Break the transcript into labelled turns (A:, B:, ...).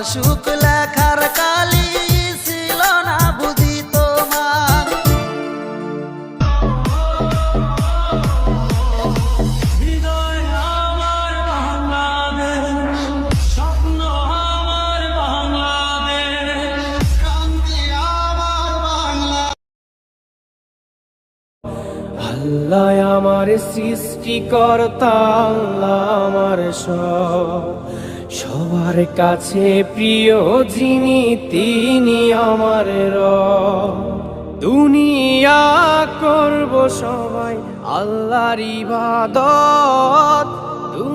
A: সুখ লেখার কালি ছিল না বুঝি তোমার।
B: হৃদয় আমার বাংলাদেশ, স্বপ্ন আমার বাংলাদেশ, ক্রান্তি আমার বাংলাদেশ। আল্লাহ আমার সৃষ্টিকর্তা, আল্লাহ আমার সবার কাছে প্রিয় যিনি, তিনি আমার রব। দুনিয়া করব সবাই আল্লাহর ইবাদত,